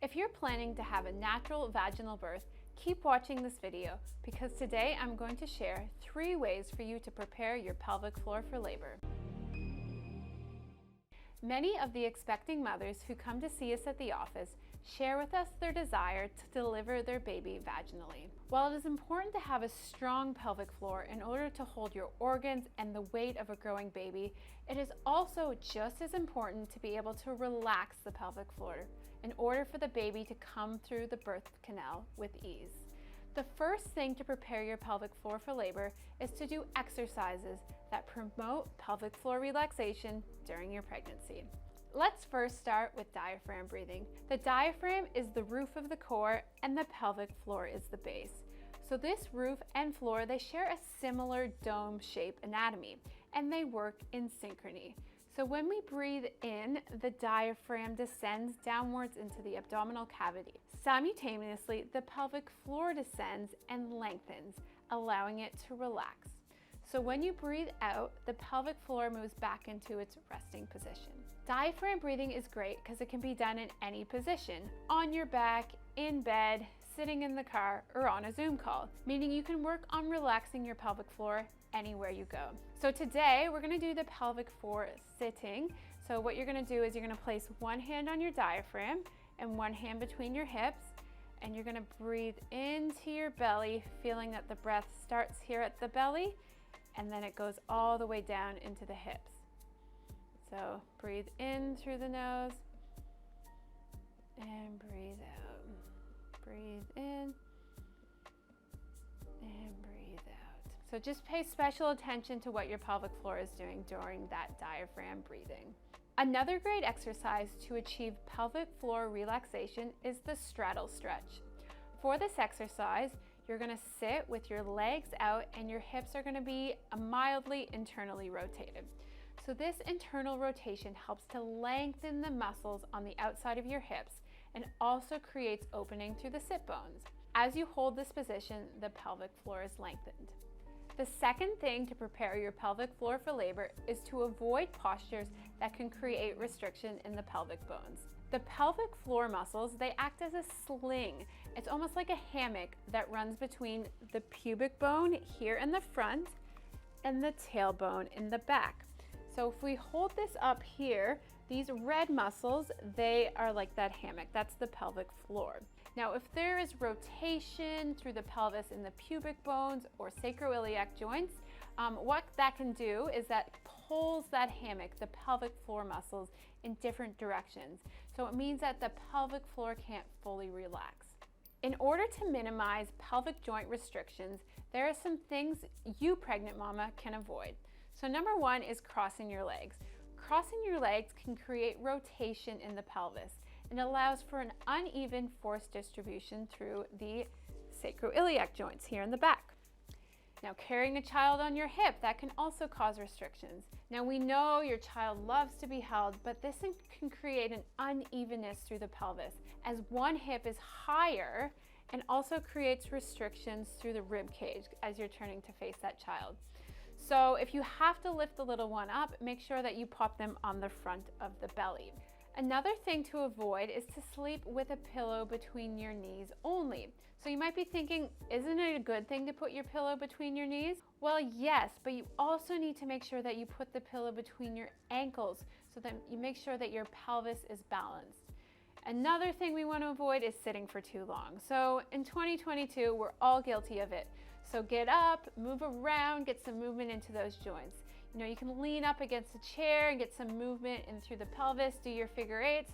If you're planning to have a natural vaginal birth, keep watching this video because today I'm going to share 3 ways for you to prepare your pelvic floor for labor. Many of the expecting mothers who come to see us at the office share with us their desire to deliver their baby vaginally. While it is important to have a strong pelvic floor in order to hold your organs and the weight of a growing baby, it is also just as important to be able to relax the pelvic floor in order for the baby to come through the birth canal with ease. The first thing to prepare your pelvic floor for labor is to do exercises that promote pelvic floor relaxation during your pregnancy. Let's first start with diaphragm breathing. The diaphragm is the roof of the core and the pelvic floor is the base. So this roof and floor, they share a similar dome shape anatomy and they work in synchrony. So when we breathe in, the diaphragm descends downwards into the abdominal cavity. Simultaneously, the pelvic floor descends and lengthens, allowing it to relax. So when you breathe out, the pelvic floor moves back into its resting position. Diaphragm breathing is great because it can be done in any position, on your back, in bed, sitting in the car, or on a Zoom call, meaning you can work on relaxing your pelvic floor anywhere you go. So today we're gonna do the pelvic floor sitting. So what you're gonna do is you're gonna place one hand on your diaphragm and one hand between your hips, and you're gonna breathe into your belly, feeling that the breath starts here at the belly, and then it goes all the way down into the hips. So breathe in through the nose and breathe out. Breathe in and breathe out. So just pay special attention to what your pelvic floor is doing during that diaphragm breathing. Another great exercise to achieve pelvic floor relaxation is the straddle stretch. For this exercise, you're gonna sit with your legs out and your hips are gonna be mildly internally rotated. So this internal rotation helps to lengthen the muscles on the outside of your hips and also creates opening through the sit bones. As you hold this position, the pelvic floor is lengthened. The second thing to prepare your pelvic floor for labor is to avoid postures that can create restriction in the pelvic bones. The pelvic floor muscles, they act as a sling. It's almost like a hammock that runs between the pubic bone here in the front and the tailbone in the back. So if we hold this up here, these red muscles, they are like that hammock. That's the pelvic floor. Now, if there is rotation through the pelvis in the pubic bones or sacroiliac joints, what that can do is that pulls that hammock, the pelvic floor muscles, in different directions. So it means that the pelvic floor can't fully relax. In order to minimize pelvic joint restrictions, there are some things you, pregnant mama, can avoid. So number 1 is crossing your legs. Crossing your legs can create rotation in the pelvis and allows for an uneven force distribution through the sacroiliac joints here in the back. Now, carrying a child on your hip, that can also cause restrictions. Now, we know your child loves to be held, but this can create an unevenness through the pelvis as one hip is higher and also creates restrictions through the rib cage as you're turning to face that child. So if you have to lift the little one up, make sure that you pop them on the front of the belly. Another thing to avoid is to sleep with a pillow between your knees only. So you might be thinking, isn't it a good thing to put your pillow between your knees? Well, yes, but you also need to make sure that you put the pillow between your ankles so that you make sure that your pelvis is balanced. Another thing we want to avoid is sitting for too long. So in 2022, we're all guilty of it. So get up, move around, get some movement into those joints. You know, you can lean up against a chair and get some movement in through the pelvis, do your figure eights.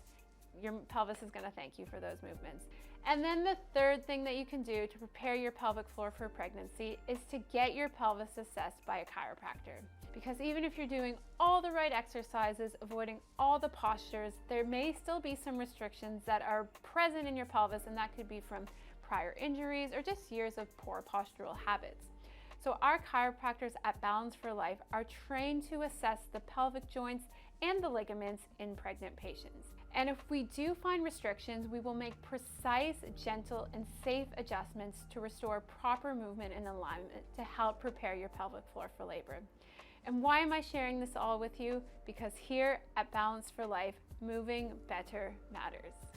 Your pelvis is gonna thank you for those movements. And then the third thing that you can do to prepare your pelvic floor for pregnancy is to get your pelvis assessed by a chiropractor. Because even if you're doing all the right exercises, avoiding all the postures, there may still be some restrictions that are present in your pelvis, and that could be from prior injuries or just years of poor postural habits. So our chiropractors at Balance for Life are trained to assess the pelvic joints and the ligaments in pregnant patients. And if we do find restrictions, we will make precise, gentle, and safe adjustments to restore proper movement and alignment to help prepare your pelvic floor for labor. And why am I sharing this all with you? Because here at Balance for Life, moving better matters.